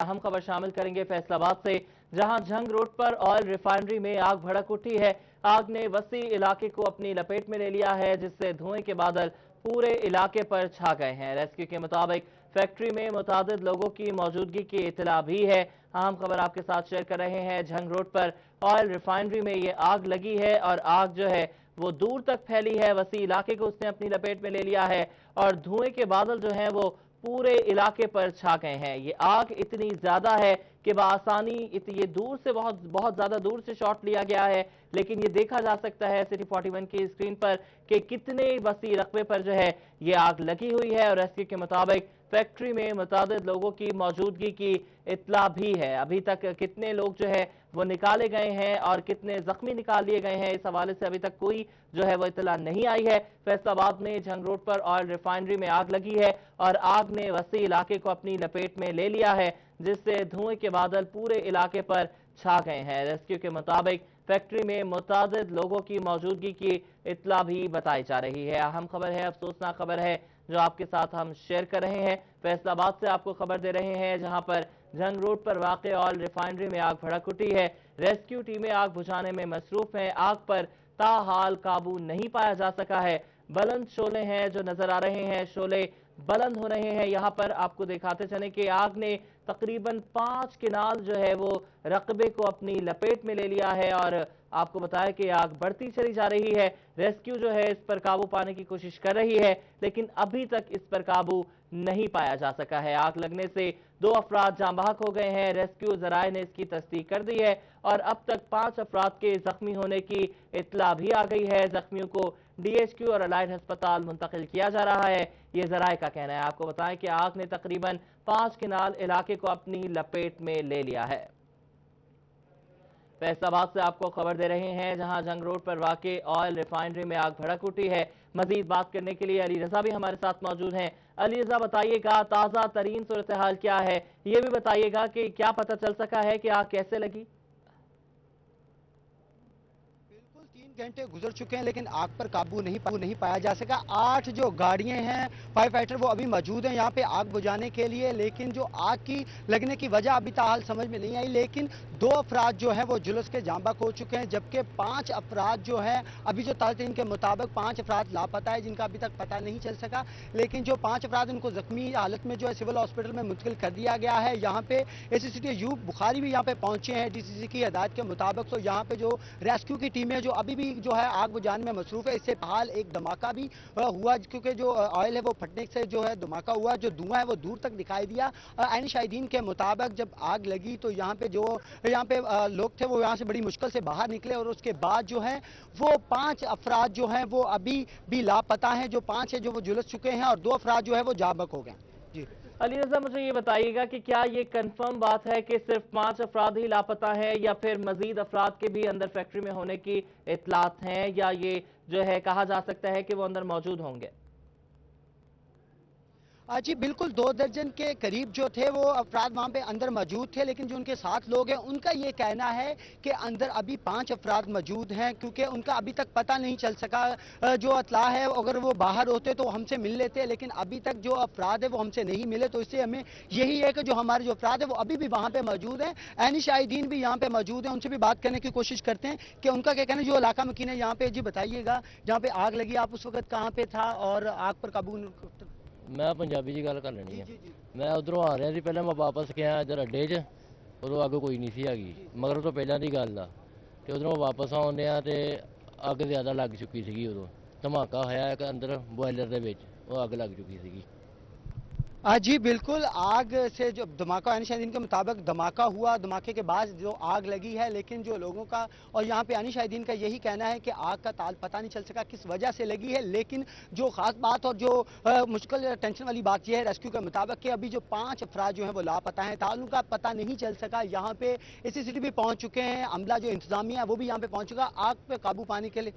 अहम खबर शामिल करेंगे फैसलाबाद से, जहां झंग रोड पर ऑयल रिफाइनरी में आग भड़क उठी है। आग ने वसी इलाके को अपनी लपेट में ले लिया है, जिससे धुएं के बादल पूरे इलाके पर छा गए हैं। रेस्क्यू के मुताबिक फैक्ट्री में मुतादिद लोगों की मौजूदगी की इतला भी है। अहम खबर आपके साथ शेयर कर रहे हैं। झंग रोड पर ऑयल रिफाइनरी में ये आग लगी है और आग जो है वो दूर तक फैली है। वसी इलाके को उसने अपनी लपेट में ले लिया है और धुएं के बादल जो हैं वो पूरे इलाके पर छा गए हैं। ये आग इतनी ज्यादा है कि बआसानी ये दूर से बहुत ज्यादा दूर से शॉट लिया गया है, लेकिन ये देखा जा सकता है सिटी 41 की स्क्रीन पर कि कितने वसी रकबे पर जो है ये आग लगी हुई है। और रेस्क्यू के मुताबिक फैक्ट्री में मुतादिद लोगों की मौजूदगी की इत्ला भी है। अभी तक कितने लोग जो है वो निकाले गए हैं और कितने जख्मी निकाल लिए गए हैं, इस हवाले से अभी तक कोई जो है वो इत्तला नहीं आई है। फैसलाबाद में झंग रोड पर ऑयल रिफाइनरी में आग लगी है और आग ने वसी इलाके को अपनी लपेट में ले लिया है, जिससे धुएं के बादल पूरे इलाके पर छा गए हैं। रेस्क्यू के मुताबिक फैक्ट्री में मुतादिद लोगों की मौजूदगी की इत्तला भी बताई जा रही है। अहम खबर है, अफसोसनाक खबर है जो आपके साथ हम शेयर कर रहे हैं। फैसलाबाद से आपको खबर दे रहे हैं, जहां पर झंग रोड पर वाक़े ऑयल रिफाइनरी में आग भड़क उठी है। रेस्क्यू टीमें आग बुझाने में मसरूफ हैं। आग पर ताहाल काबू नहीं पाया जा सका है। बुलंद शोले हैं जो नजर आ रहे हैं, शोले बुलंद हो रहे हैं। यहाँ पर आपको दिखाते चले कि आग ने तकरीबन 5 किनाल जो है वो रकबे को अपनी लपेट में ले लिया है और आपको बताया कि आग बढ़ती चली जा रही है। रेस्क्यू जो है इस पर काबू पाने की कोशिश कर रही है, लेकिन अभी तक इस पर काबू नहीं पाया जा सका है। आग लगने से 2 अफराद जाँ बहक हो गए हैं। रेस्क्यू जराए ने इसकी तस्दीक कर दी है और अब तक 5 अफराद के जख्मी होने की इत्तला भी आ गई है। जख्मियों को डीएचक्यू और अलाइड अस्पताल मुंतकिल किया जा रहा है, ये जराए का कहना है। आपको बताएं कि आग ने तकरीबन 5 किनाल इलाके को अपनी लपेट में ले लिया है। फैसलाबाद से आपको खबर दे रहे हैं, जहां झंग रोड पर वाक़े ऑयल रिफाइनरी में आग भड़क उठी है। मजीद बात करने के लिए अली रजा भी हमारे साथ मौजूद हैं। अली रजा, बताइएगा ताज़ा तरीन सूरत हाल क्या है, ये भी बताइएगा कि क्या पता चल सका है कि आग कैसे लगी। 3 घंटे गुजर चुके हैं लेकिन आग पर काबू नहीं पाया जा सका। 8 जो गाड़ियां हैं फायर फाइटर वो अभी मौजूद हैं यहाँ पे आग बुझाने के लिए, लेकिन जो आग की लगने की वजह अभी ताहाल समझ में नहीं आई। लेकिन 2 अफराद जो है वो जुलस के जाँ बहक हो चुके हैं, जबकि 5 अफराद जो है अभी जो ताज़ा के मुताबिक 5 अफराद लापता है, जिनका अभी तक पता नहीं चल सका। लेकिन जो 5 अफराद उनको जख्मी हालत में जो है सिविल हॉस्पिटल में मुंतकिल कर दिया गया है। यहाँ पे एसीसीटी यूब बुखारी भी यहाँ पे पहुंचे हैं डीसीसी की हिदायत के मुताबिक। तो यहाँ पे जो रेस्क्यू की टीमें जो अभी भी जो है आग बुझाने में मसरूफ है। इससे हाल एक धमाका भी हुआ, क्योंकि जो ऑयल है वो फटने से जो है धमाका हुआ, जो धुआं है वो दूर तक दिखाई दिया। ऐनी शाहिदीन के मुताबिक जब आग लगी तो यहाँ पे लोग थे वो यहाँ से बड़ी मुश्किल से बाहर निकले और उसके बाद जो है वो 5 अफराद जो हैं वो अभी भी लापता हैं। जो 5 है जो वो झुलस चुके हैं और 2 अफराद जो है वो जाँ बहक हो गए। जी अली रजा, मुझे ये बताइएगा कि क्या ये कंफर्म बात है कि सिर्फ 5 अफराद ही लापता है या फिर मजीद अफराद के भी अंदर फैक्ट्री में होने की इतलात हैं, या ये जो है कहा जा सकता है कि वो अंदर मौजूद होंगे? जी बिल्कुल, 2 दर्जन के करीब जो थे वो अफराद वहाँ पे अंदर मौजूद थे, लेकिन जो उनके साथ लोग हैं उनका ये कहना है कि अंदर अभी 5 अफराद मौजूद हैं, क्योंकि उनका अभी तक पता नहीं चल सका। जो इत्तला है अगर वो बाहर होते तो हमसे मिल लेते, लेकिन अभी तक जो अफराद है वो हमसे नहीं मिले। तो इससे हमें यही है कि जो हमारे जो अफराद है वो अभी भी वहाँ पे मौजूद हैं। ऐनी शाहिदीन भी यहाँ पे मौजूद हैं, उनसे भी बात करने की कोशिश करते हैं कि उनका क्या कहना है। जो इलाका मकीन है यहाँ पे, जी बताइएगा, जहाँ पे आग लगी आप उस वक्त कहाँ पे था और आग पर काबू? मैं पंजाबी जी गल कर लेनी है। मैं उधरों आ रहा सी, पहले मैं वापस गया इधर अड्डे च, उदों अग कोई नहीं सी हैगी, मगर तो पहले की गल आ। ते उधरों वापस आने ते अग ज़्यादा लग चुकी सी। उदों धमाका होया एक अंदर बॉयलर दे विच, वो अग लग चुकी सी। जी बिल्कुल, आग से जो धमाका शाहिदीन के मुताबिक धमाका हुआ, धमाके के बाद जो आग लगी है, लेकिन जो लोगों का और यहाँ पे शाहिदीन का यही कहना है कि आग का ताल पता नहीं चल सका किस वजह से लगी है। लेकिन जो खास बात और जो मुश्किल टेंशन वाली बात यह है रेस्क्यू के मुताबिक कि अभी जो 5 अफराद जो हैं वो लापता हैं, ताल उनका पता नहीं चल सका। यहाँ पे एसीसीटी भी पहुँच चुके हैं, अमला जो इंतजामिया है वो भी यहाँ पे पहुँच चुका आग पे काबू पाने के लिए।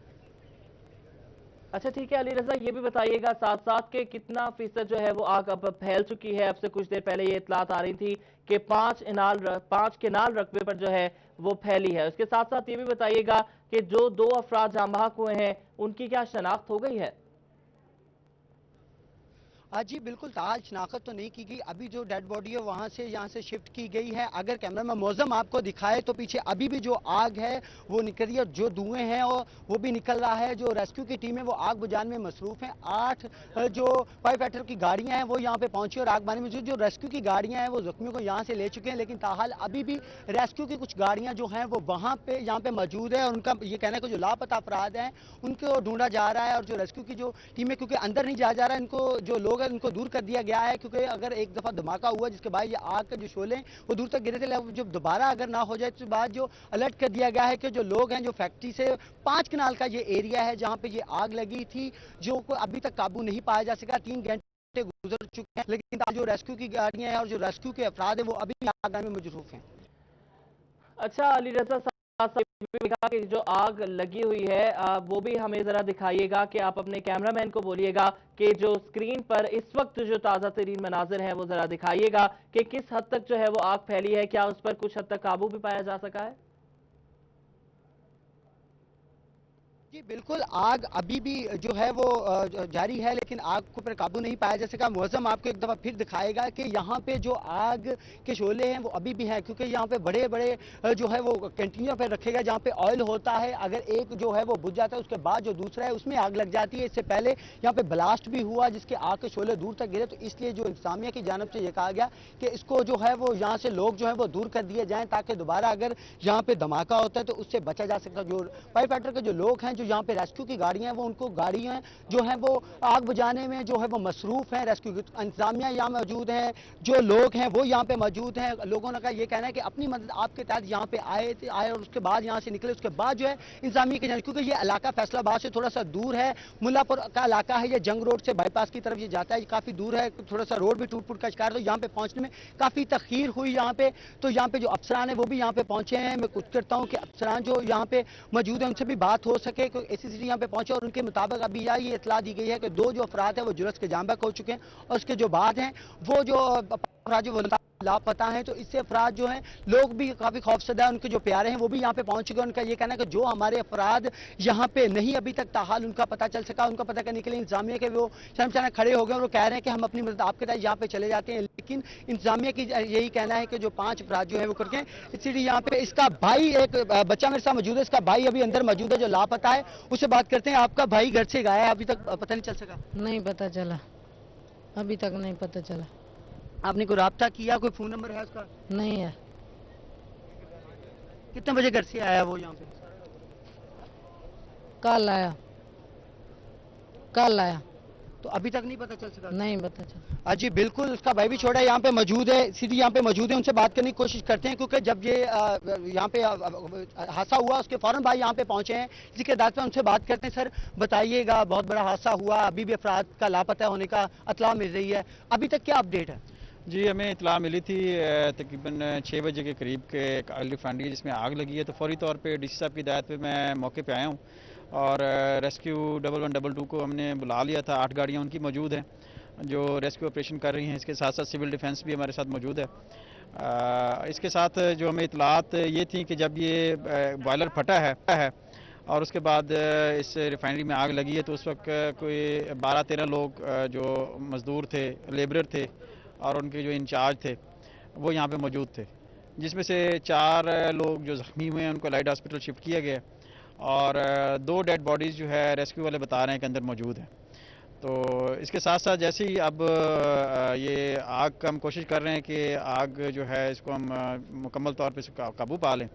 अच्छा ठीक है अली रजा, ये भी बताइएगा साथ साथ के कितना फीसद जो है वो आग अब फैल चुकी है। अब से कुछ देर पहले ये इतलात आ रही थी कि 5 केनाल रकबे पर जो है वो फैली है। उसके साथ साथ ये भी बताइएगा कि जो 2 अफराद जाँ बहक हुए हैं उनकी क्या शनाख्त हो गई है? जी बिल्कुल, ताहाल शनाख्त तो नहीं की गई। अभी जो डेड बॉडी है वहां से यहाँ से शिफ्ट की गई है। अगर कैमरा में मौजम आपको दिखाए तो पीछे अभी भी जो आग है वो निकल रही है, जो धुएं हैं और वो भी निकल रहा है। जो रेस्क्यू की टीम है वो आग बुझाने में मसरूफ है। 8 जो फायर फाइटर की गाड़ियां हैं वो यहाँ पे पहुंची और आग बुझाने में जो रेस्क्यू की गाड़ियां हैं वो जख्मियों को यहाँ से ले चुके हैं, लेकिन ताहाल अभी भी रेस्क्यू की कुछ गाड़ियां जो हैं वो वहां पे यहाँ पे मौजूद है और उनका ये कहना है कि जो लापता अफराद हैं उनको ढूंढा जा रहा है। और जो रेस्क्यू की जो टीम है, क्योंकि अंदर नहीं जा रहा है, इनको जो लोग हैं उनको दूर कर दिया गया है, क्योंकि अगर एक दफा धमाका हुआ जिसके बाद ये आग के जो शोले हैं वो दूर तक गिरे थे, जब दोबारा अगर ना हो जाए तो बाद जो अलर्ट कर दिया गया है कि जो लोग हैं, जो फैक्ट्री से 5 कनाल का ये एरिया है जहां पे ये आग लगी थी, जो अभी तक काबू नहीं पाया जा सका। 3 घंटे गुजर चुके हैं, लेकिन जो रेस्क्यू की गाड़ियां हैं और जो रेस्क्यू के अफराद हैं वो अभी भी आग में मसरूफ हैं। अच्छा अली रजा साहब, भी कहा कि जो आग लगी हुई है वो भी हमें जरा दिखाइएगा कि आप अपने कैमरामैन को बोलिएगा कि जो स्क्रीन पर इस वक्त जो ताज़ा तरीन मनाजिर है वो जरा दिखाइएगा कि किस हद तक जो है वो आग फैली है, क्या उस पर कुछ हद तक काबू भी पाया जा सका है। जी बिल्कुल, आग अभी भी जो है वो जारी है, लेकिन आग को पर काबू नहीं पाया जा सका। मौसम आपको एक दफा फिर दिखाएगा कि यहाँ पे जो आग के शोले हैं वो अभी भी हैं, क्योंकि यहाँ पे बड़े बड़े जो है वो कंटेनर पे रखे गए जहाँ पे ऑयल होता है। अगर एक जो है वो बुझ जाता है उसके बाद जो दूसरा है उसमें आग लग जाती है। इससे पहले यहाँ पे ब्लास्ट भी हुआ जिसके आग के शोले दूर तक गिरे, तो इसलिए जो इंतजामिया की जानब से ये कहा गया कि इसको जो है वो यहाँ से लोग जो है वो दूर कर दिए जाएं, ताकि दोबारा अगर यहाँ पे धमाका होता है तो उससे बचा जा सकता है। जो फायर फाइटर के जो लोग हैं, जो यहाँ पे रेस्क्यू की गाड़ियां हैं, वो उनको गाड़ियां जो हैं वो आग बुझाने में जो है वो मसरूफ हैं। रेस्क्यू की इंतजामिया यहाँ मौजूद है, जो लोग हैं वो यहाँ पे मौजूद हैं। लोगों का ये कहना है कि अपनी मदद आपके तहत यहाँ पे आए और उसके बाद यहाँ से निकले, उसके बाद जो है इंतजामिया की जाने, क्योंकि ये इलाका फैसलाबाद से थोड़ा सा दूर है, मुल्लापुर का इलाका है, ये जंग रोड से बाईपास की तरफ ये जाता है, ये काफी दूर है, थोड़ा सा रोड भी टूट फूट का शिकार, तो यहाँ पे पहुंचने में काफी तखीर हुई यहाँ पे। तो यहाँ पे जो अफसरान है वो भी यहाँ पे पहुंचे हैं। मैं कुछ करता हूँ कि अफसरान जो यहाँ पे मौजूद है उनसे भी बात हो सके, एसीसी यहाँ पे पहुंचे और उनके मुताबिक अभी ये इतला दी गई है कि 2 जो अफराद है वो जुलस के जामबक हो चुके हैं और उसके जो बाद हैं वो जो अफराद जो लापता हैं। तो इससे अफराद जो हैं लोग भी काफी खौफसदा है, उनके जो प्यारे हैं वो भी यहाँ पे पहुंच चुके हैं। उनका ये कहना है कि जो हमारे अफराद यहाँ पे नहीं अभी तक ताहाल उनका पता चल सका, उनका पता करने के लिए इंतजामिया के वो शर्मशाना खड़े हो गए और वो कह रहे हैं कि हम अपनी मदद आपके तहत यहाँ पे चले जाते हैं, लेकिन इंतजामिया की यही कहना है कि जो 5 अफराद जो है वो करके इसलिए यहाँ पे इसका भाई, एक बच्चा मेरे साथ मौजूद है, इसका भाई अभी अंदर मौजूद है जो लापता है, उससे बात करते हैं। आपका भाई घर से गया है, अभी तक पता नहीं चल सका? नहीं पता चला, अभी तक नहीं पता चला। आपने कोई राब्ता किया, कोई फोन नंबर है उसका? नहीं है। कितने बजे घर से आया वो यहाँ पे? कल आया, कल आया। तो अभी तक नहीं पता चल सका? नहीं पता चला। जी बिल्कुल, उसका भाई भी छोड़ा है यहाँ पे मौजूद है, सीधी यहाँ पे मौजूद है, उनसे बात करने की कोशिश करते हैं, क्योंकि जब ये यहाँ पे हादसा हुआ उसके फौरन भाई यहाँ पे पहुंचे हैं, इसी के आधार पर उनसे बात करते हैं। सर बताइएगा, बहुत बड़ा हादसा हुआ, अभी भी अफराद का लापता होने का इत्तला मिल रही है, अभी तक क्या अपडेट है? जी हमें इतला मिली थी तकरीबन 6 बजे के करीब के एक ऑयल रिफाइनरी जिसमें आग लगी है, तो फौरी तौर पे डीसी साहब की हिदायत पे मैं मौके पे आया हूँ और रेस्क्यू 1122 को हमने बुला लिया था। 8 गाड़ियाँ उनकी मौजूद हैं जो रेस्क्यू ऑपरेशन कर रही हैं, इसके साथ साथ सिविल डिफेंस भी हमारे साथ मौजूद है। इसके साथ जो हमें इतलात ये थी कि जब ये बॉयलर फटा है और उसके बाद इस रिफाइनरी में आग लगी है, तो उस वक्त कोई 12-13 लोग जो मज़दूर थे, लेबरर थे और उनके जो इंचार्ज थे वो यहाँ पे मौजूद थे, जिसमें से 4 लोग जो ज़ख्मी हुए हैं उनको लाइट हॉस्पिटल शिफ्ट किया गया और 2 डेड बॉडीज़ जो है रेस्क्यू वाले बता रहे हैं कि अंदर मौजूद हैं। तो इसके साथ साथ जैसे ही अब ये आग का हम कोशिश कर रहे हैं कि आग जो है इसको हम मुकम्मल तौर पर काबू पा लें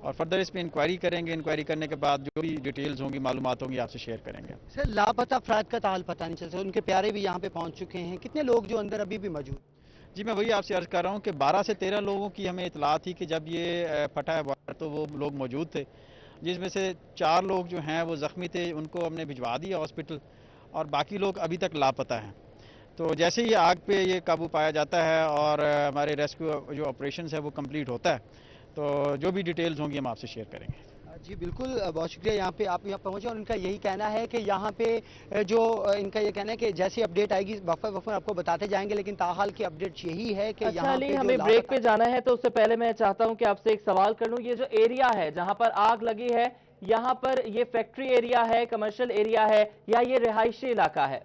और फर्दर इस पर इंक्वायरी करेंगे। इंक्वायरी करने के बाद जो भी डिटेल्स होंगी, मालूमात होंगी, आपसे शेयर करेंगे। सर लापता अफराद का ताल पता नहीं चल सका, उनके प्यारे भी यहाँ पे पहुँच चुके हैं, कितने लोग जो अंदर अभी भी मौजूद? जी मैं वही आपसे अर्ज़ कर रहा हूँ कि 12 से 13 लोगों की हमें इतला थी कि जब ये फटा है बॉयलर तो वो लोग मौजूद थे, जिसमें से 4 लोग जो हैं वो ज़ख्मी थे, उनको हमने भिजवा दिया हॉस्पिटल और बाकी लोग अभी तक लापता हैं। तो जैसे ही आग पे ये काबू पाया जाता है और हमारे रेस्क्यू जो ऑपरेशन है वो कंप्लीट होता है, तो जो भी डिटेल्स होंगी हम आपसे शेयर करेंगे। जी बिल्कुल, बहुत शुक्रिया, यहाँ पे आप यहाँ पहुँचे और उनका यही कहना है कि यहाँ पे जो इनका ये कहना है कि जैसी अपडेट आएगी वक्फा आपको बताते जाएंगे, लेकिन ताहाल की अपडेट यही है कि अच्छा अली, हमें ब्रेक पे जाना है, तो उससे पहले मैं चाहता हूँ कि आपसे एक सवाल कर लूँ। ये जो एरिया है जहाँ पर आग लगी है, यहाँ पर ये फैक्ट्री एरिया है, कमर्शियल एरिया है या ये रिहायशी इलाका है?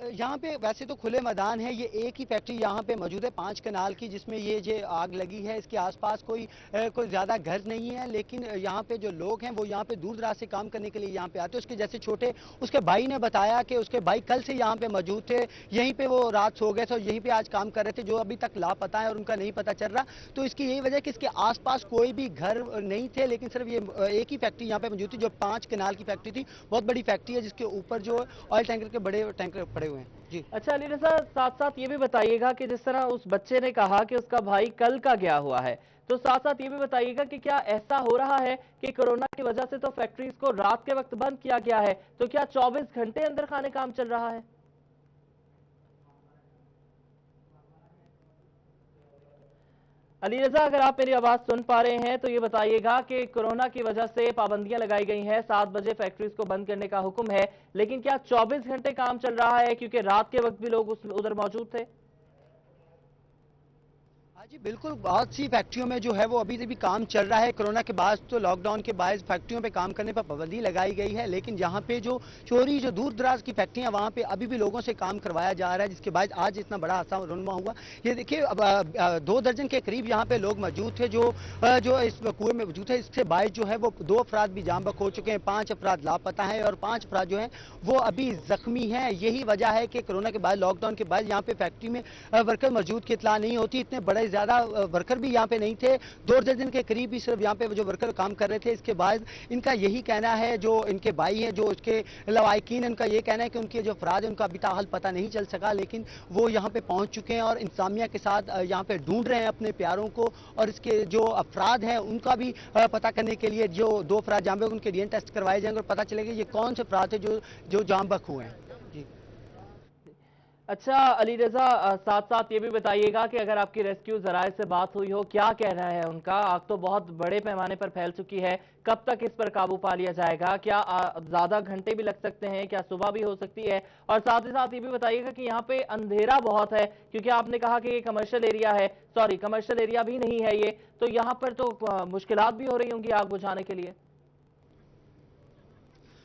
यहाँ पे वैसे तो खुले मैदान है, ये एक ही फैक्ट्री यहाँ पे मौजूद है 5 कनाल की, जिसमें ये आग लगी है। इसके आसपास कोई ज़्यादा घर नहीं है, लेकिन यहाँ पे जो लोग हैं वो यहाँ पे दूर दराज से काम करने के लिए यहाँ पे आते हैं। उसके जैसे छोटे उसके भाई ने बताया कि उसके भाई कल से यहाँ पे मौजूद थे, यहीं पे वो रात सो गए थे और यहीं पे आज काम कर रहे थे, जो अभी तक लापता है और उनका नहीं पता चल रहा। तो इसकी यही वजह कि इसके आसपास कोई भी घर नहीं थे, लेकिन सिर्फ ये एक ही फैक्ट्री यहाँ पे मौजूद थी, जो 5 कनाल की फैक्ट्री थी। बहुत बड़ी फैक्ट्री है, जिसके ऊपर जो ऑयल टैंकर के बड़े टैंकर पड़े हुए हैं। जी अच्छा अली रजा, साथ साथ ये भी बताइएगा कि जिस तरह उस बच्चे ने कहा कि उसका भाई कल का गया हुआ है, तो साथ साथ ये भी बताइएगा कि क्या ऐसा हो रहा है कि कोरोना की वजह से तो फैक्ट्रीज को रात के वक्त बंद किया गया है, तो क्या 24 घंटे अंदर खाने काम चल रहा है? अली रजा, अगर आप मेरी आवाज सुन पा रहे हैं तो ये बताइएगा कि कोरोना की वजह से पाबंदियां लगाई गई हैं, 7 बजे फैक्ट्रीज को बंद करने का हुक्म है, लेकिन क्या 24 घंटे काम चल रहा है, क्योंकि रात के वक्त भी लोग उधर मौजूद थे? जी बिल्कुल, बहुत सी फैक्ट्रियों में जो है वो अभी भी काम चल रहा है। कोरोना के बाद तो लॉकडाउन के बाद फैक्ट्रियों पे काम करने पर पाबंदी लगाई गई है, लेकिन यहाँ पे जो जो दूर दराज की फैक्ट्रियां, वहाँ पे अभी भी लोगों से काम करवाया जा रहा है, जिसके बाद आज इतना बड़ा हादसा रुनमा हुआ। ये देखिए, 2 दर्जन के करीब यहाँ पे लोग मौजूद थे जो इस कुएं में मौजूद है। इससे बायस जो है वो 2 अफराद भी जाम बख्श हो चुके हैं, 5 अफराद लापता है और 5 अफराद जो है वो अभी जख्मी हैं। यही वजह है कि कोरोना के बाद, लॉकडाउन के बाद यहाँ पे फैक्ट्री में वर्कर मौजूद की इतला नहीं होती। इतने बड़े ज्यादा वर्कर भी यहाँ पे नहीं थे, 2 दर्जन के करीब ही सिर्फ यहाँ पे जो वर्कर काम कर रहे थे। इसके बाद इनका यही कहना है, जो इनके भाई हैं, जो इसके लवाकिन, इनका ये कहना है कि उनके जो अफराद हैं उनका अभी ताहाल पता नहीं चल सका, लेकिन वो यहाँ पे पहुंच चुके हैं और इंतजामिया के साथ यहाँ पे ढूंढ रहे हैं अपने प्यारों को। और इसके जो अफराद हैं उनका भी पता करने के लिए जो 2 अफराद जाम बख्श, उनके डीएनए टेस्ट करवाए जाएंगे और पता चलेगा ये कौन से अफराद थे जो जाम बख्श हुए हैं। जी अच्छा अली रजा, साथ साथ ये भी बताइएगा कि अगर आपकी रेस्क्यू जराये से बात हुई हो, क्या कहना है उनका? आग तो बहुत बड़े पैमाने पर फैल चुकी है, कब तक इस पर काबू पा लिया जाएगा? क्या ज्यादा घंटे भी लग सकते हैं? क्या सुबह भी हो सकती है? और साथ ही साथ ये भी बताइएगा कि यहाँ पे अंधेरा बहुत है, क्योंकि आपने कहा कि ये कमर्शियल एरिया है, सॉरी कमर्शियल एरिया भी नहीं है ये, तो यहाँ पर तो मुश्किलात भी हो रही होंगी आग बुझाने के लिए।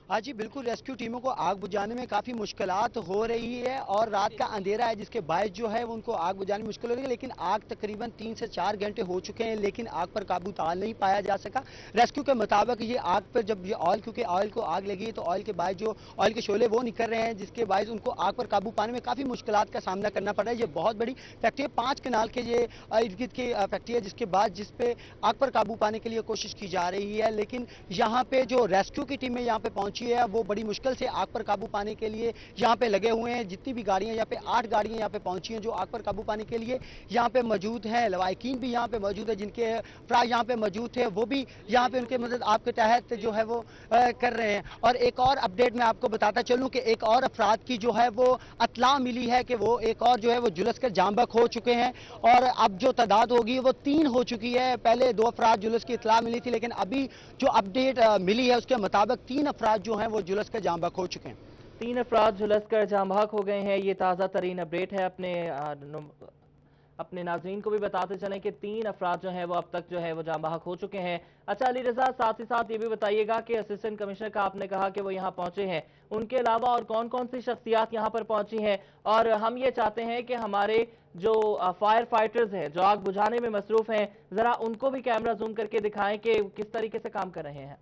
हाँ जी बिल्कुल, रेस्क्यू टीमों को आग बुझाने में काफ़ी मुश्किलात हो रही है और रात का अंधेरा है, जिसके बायस जो है उनको आग बुझाने में मुश्किल हो रही है। लेकिन आग तकरीबन 3 से 4 घंटे हो चुके हैं, लेकिन आग पर काबू नहीं पाया जा सका। रेस्क्यू के मुताबिक ये आग पर जब ये ऑयल, क्योंकि ऑयल को आग लगी है तो ऑयल के बायस जो ऑयल के शोले वो निकल रहे हैं, जिसके बायस उनको आग पर काबू पाने में काफ़ी मुश्किलात का सामना करना पड़ रहा है। ये बहुत बड़ी फैक्ट्री है, 5 कनाल के ये इर्द गिर्द की फैक्ट्री है, जिसके बाद जिसपे आग पर काबू पाने के लिए कोशिश की जा रही है। लेकिन यहाँ पे जो रेस्क्यू की टीमें यहाँ पे पहुंची है वो बड़ी मुश्किल से आग पर काबू पाने के लिए यहाँ पे लगे हुए हैं। जितनी भी गाड़ियां यहाँ पे, 8 गाड़ियां यहाँ पे पहुंची हैं जो आग पर काबू पाने के लिए यहाँ पे मौजूद हैं। लवाकिन भी यहाँ पे मौजूद है, जिनके अफराद यहाँ पे मौजूद थे, वो भी यहाँ पे उनके मदद आपके तहत जो है वो कर रहे हैं। और एक और अपडेट मैं आपको बताता चलूं कि एक और अफराद की जो है वो अतला मिली है कि वो एक और जो है वो जुलस कर जाम बख्श हो चुके हैं और अब जो तादाद होगी वो 3 हो चुकी है। पहले 2 अफराद जुलस की इतला मिली थी, लेकिन अभी जो अपडेट मिली है उसके मुताबिक 3 अफराद जो हैं वो जुलस कर जाम बख्श हो चुके हैं। 3 अफराद झुलस कर जाम बहक हो गए हैं। ये ताज़ा तरीन अपडेट है। अपने नाजरीन को भी बताते चलें कि 3 अफराद जो हैं वो अब तक जो है वो जाम बहक हो चुके हैं। अच्छा अली रजा, साथ ही साथ ये भी बताइएगा कि असिस्टेंट कमिश्नर का आपने कहा कि वो यहाँ पहुंचे हैं, उनके अलावा और कौन कौन सी शख्सियात यहाँ पर पहुंची हैं? और हम ये चाहते हैं कि हमारे जो फायर फाइटर्स हैं, जो आग बुझाने में मसरूफ हैं, जरा उनको भी कैमरा जूम करके दिखाएं कि किस तरीके से काम कर रहे हैं।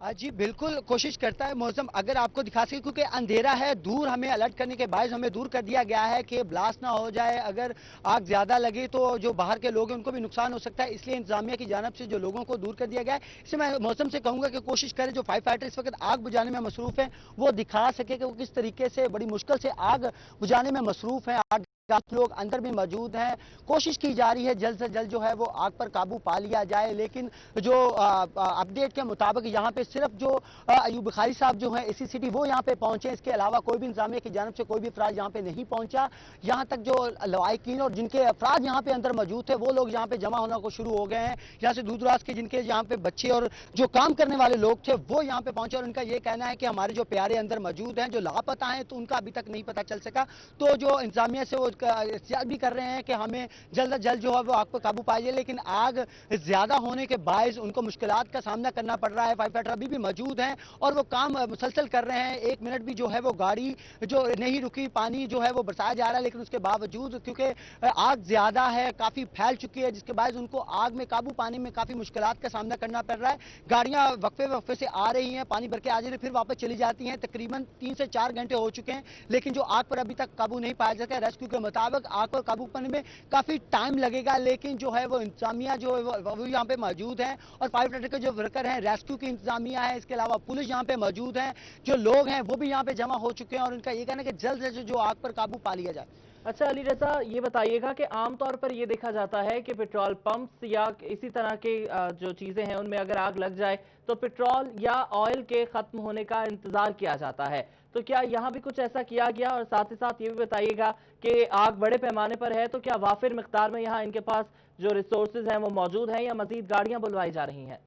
जी बिल्कुल, कोशिश करता है मौसम अगर आपको दिखा सके, क्योंकि अंधेरा है, दूर हमें अलर्ट करने के बाद हमें दूर कर दिया गया है कि ब्लास्ट ना हो जाए। अगर आग ज्यादा लगे तो जो बाहर के लोग हैं उनको भी नुकसान हो सकता है, इसलिए इंतजामिया की जानब से जो लोगों को दूर कर दिया गया है। इसलिए मैं मौसम से कहूंगा कि कोशिश करें जो फायर फाइटर इस वक्त आग बुझाने में मसरूफ है वो दिखा सके कि वो किस तरीके से बड़ी मुश्किल से आग बुझाने में मसरूफ है। आग लोग अंदर भी मौजूद हैं, कोशिश की जा रही है जल्द से जल्द जो है वो आग पर काबू पा लिया जाए। लेकिन जो अपडेट के मुताबिक यहाँ पे सिर्फ जो अयूब बुखारी साहब जो हैं एसी सिटी वो यहाँ पे पहुंचे, इसके अलावा कोई भी इंतजामिया की जानब से कोई भी अफराद यहाँ पे नहीं पहुंचा। यहाँ तक जो लवाकिन और जिनके अफराद यहाँ पे अंदर मौजूद थे वो लोग यहाँ पे जमा होना को शुरू हो गए हैं। यहाँ से दूर दराज के जिनके यहाँ पे बच्चे और जो काम करने वाले लोग थे वो यहाँ पे पहुंचे और उनका ये कहना है कि हमारे जो प्यारे अंदर मौजूद हैं, जो लापता हैं, तो उनका अभी तक नहीं पता चल सका। तो जो इंतजामिया से वो एहतियात भी कर रहे हैं कि हमें जल्द से जल्द जो है वो आग पर काबू पाया जाए, लेकिन आग ज्यादा होने के बायस उनको मुश्किलात का सामना करना पड़ रहा है। फायर फाइटर अभी भी मौजूद हैं और वो काम मुसलसल कर रहे हैं। 1 मिनट भी जो है वो गाड़ी जो नहीं रुकी, पानी जो है वो बरसाया जा रहा है, लेकिन उसके बावजूद क्योंकि आग ज्यादा है, काफी फैल चुकी है, जिसके बाद उनको आग में काबू पाने में काफी मुश्किलात का सामना करना पड़ रहा है। गाड़ियां वक्फे वक्फे से आ रही हैं, पानी भर के आ जाती है, फिर वापस चली जाती हैं। तकरीबन 3 से 4 घंटे हो चुके हैं, लेकिन जो आग पर अभी तक काबू नहीं पाया जा सका। रेस्क्यू के मुताबिक आग पर काबू पाने में काफी टाइम लगेगा, लेकिन जो है वो इंतजामिया जो है वो यहाँ पे मौजूद है और फायर फाइटर के जो वर्कर हैं, रेस्क्यू की इंतजामिया है, इसके अलावा पुलिस यहाँ पे मौजूद है, जो लोग हैं वो भी यहाँ पे जमा हो चुके हैं और उनका ये कहना है कि जल्द से जल्द जो आग पर काबू पा लिया जाए। अच्छा अली रजा, ये बताइएगा कि आमतौर पर ये देखा जाता है कि पेट्रोल पंप्स या इसी तरह के जो चीजें हैं उनमें अगर आग लग जाए तो पेट्रोल या ऑयल के खत्म होने का इंतजार किया जाता है, तो क्या यहाँ भी कुछ ऐसा किया गया? और साथ ही साथ ये भी बताइएगा कि आग बड़े पैमाने पर है तो क्या वाफिर मिकदार में यहाँ इनके पास जो रिसोर्सेज हैं वो मौजूद हैं या मजीद गाड़ियां बुलवाई जा रही हैं?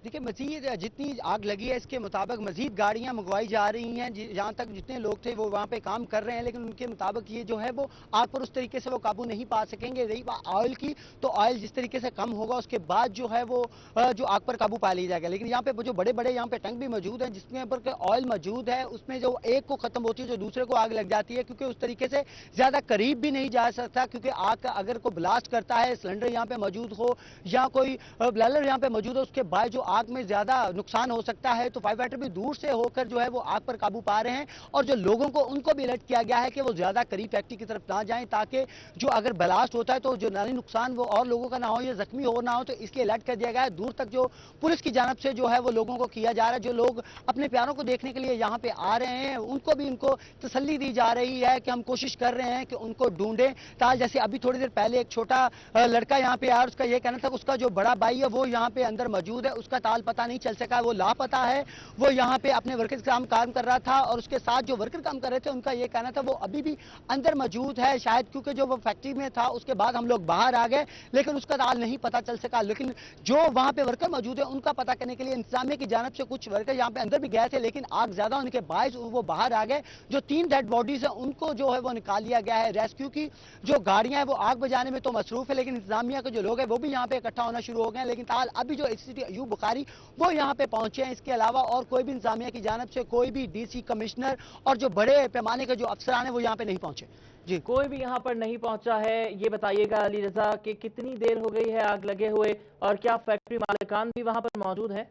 देखिए, मजीद जितनी आग लगी है इसके मुताबिक मजीद गाड़ियां मंगवाई जा रही हैं। जहां तक जितने लोग थे वो वहां पे काम कर रहे हैं, लेकिन उनके मुताबिक ये जो है वो आग पर उस तरीके से वो काबू नहीं पा सकेंगे। रही बात ऑयल की, तो ऑयल जिस तरीके से कम होगा उसके बाद जो है वो जो आग पर काबू पा लिया जाएगा। लेकिन यहाँ पे जो बड़े बड़े यहाँ पे टैंक भी मौजूद हैं जिसमें पर ऑयल मौजूद है, उसमें जो एक को खत्म होती है जो दूसरे को आग लग जाती है, क्योंकि उस तरीके से ज्यादा करीब भी नहीं जा सकता, क्योंकि आग का अगर कोई ब्लास्ट करता है, सिलेंडर यहाँ पे मौजूद हो या कोई ब्लेलर यहाँ पे मौजूद हो, उसके बाद जो आग में ज्यादा नुकसान हो सकता है। तो फायर फाइटर भी दूर से होकर जो है वो आग पर काबू पा रहे हैं और जो लोगों को उनको भी अलर्ट किया गया है कि वो ज्यादा करीब फैक्ट्री की तरफ ना जाएं, ताकि जो अगर ब्लास्ट होता है तो जो नानी नुकसान वो और लोगों का ना हो या जख्मी हो ना हो, तो इसलिए अलर्ट कर दिया गया है। दूर तक जो पुलिस की जानब से जो है वो लोगों को किया जा रहा है, जो लोग अपने प्यारों को देखने के लिए यहाँ पे आ रहे हैं उनको भी उनको तसल्ली दी जा रही है कि हम कोशिश कर रहे हैं कि उनको ढूंढें। ताल जैसे अभी थोड़ी देर पहले एक छोटा लड़का यहाँ पे आया, उसका यह कहना था उसका जो बड़ा भाई है वो यहाँ पे अंदर मौजूद है, उसका ताल पता नहीं चल सका, वो लापता है। वो यहाँ पे अपने वर्कर काम कर रहा था और उसके साथ जो वर्कर काम कर रहे थे उनका ये कहना था वो अभी भी अंदर मौजूद है, शायद क्योंकि जो वो फैक्ट्री में था उसके बाद हम लोग बाहर आ गए, लेकिन उसका ताल नहीं पता चल सका। लेकिन जो वहां पे वर्कर मौजूद है उनका पता करने के लिए इंतजामिया की जानब से कुछ वर्कर यहाँ पे अंदर भी गए थे, लेकिन आग ज्यादा होने के बायस वो बाहर आ गए। जो 3 डेड बॉडीज है उनको जो है वो निकाल लिया गया है। रेस्क्यू की जो गाड़ियां हैं वो आग बुझाने में तो मसरूफ है, लेकिन इंतजामिया के जो लोग हैं वो भी यहाँ पे इकट्ठा होना शुरू हो गए हैं। लेकिन ताल अभी जो एसपी अयूब बुखारी वो यहाँ पे पहुंचे हैं, इसके अलावा और कोई भी इंतजामिया की जानब से कोई भी डीसी कमिश्नर और जो बड़े पैमाने के जो अफसरान हैं वो यहाँ पे नहीं पहुंचे। जी, कोई भी यहाँ पर नहीं पहुंचा है। ये बताइएगा अली रजा कि कितनी देर हो गई है आग लगे हुए और क्या फैक्ट्री मालिकान भी वहां पर मौजूद है?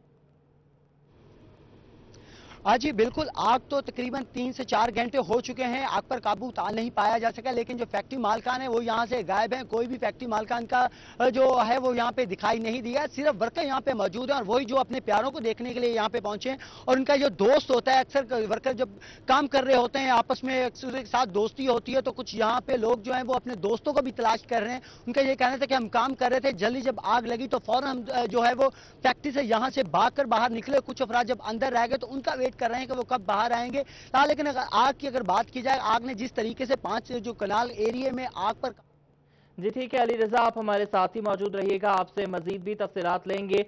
हाँ जी बिल्कुल, आग तो तकरीबन 3 से 4 घंटे हो चुके हैं, आग पर काबू नहीं पाया जा सका, लेकिन जो फैक्ट्री मालकान है वो यहाँ से गायब हैं। कोई भी फैक्ट्री मालकान का जो है वो यहाँ पे दिखाई नहीं दिया, सिर्फ वर्कर यहाँ पे मौजूद हैं और वही जो अपने प्यारों को देखने के लिए यहाँ पे पहुंचे हैं। और उनका जो दोस्त होता है, अक्सर वर्कर जब काम कर रहे होते हैं आपस में अक्सर के साथ दोस्ती होती है, तो कुछ यहाँ पे लोग जो है वो अपने दोस्तों को भी तलाश कर रहे हैं। उनका ये कहना था कि हम काम कर रहे थे, जल्दी जब आग लगी तो फौरन हम जो है वो फैक्ट्री से यहाँ से भाग कर बाहर निकले। कुछ अफराद जब अंदर रह गए तो उनका वेट कर रहे हैं कि वो कब बाहर आएंगे। लेकिन अगर आग की अगर बात की जाए, आग ने जिस तरीके से 5 जो कनाल एरिया में आग पर। जी ठीक है अली रजा, आप हमारे साथ ही मौजूद रहिएगा, आपसे मजीद भी तफसीलात लेंगे।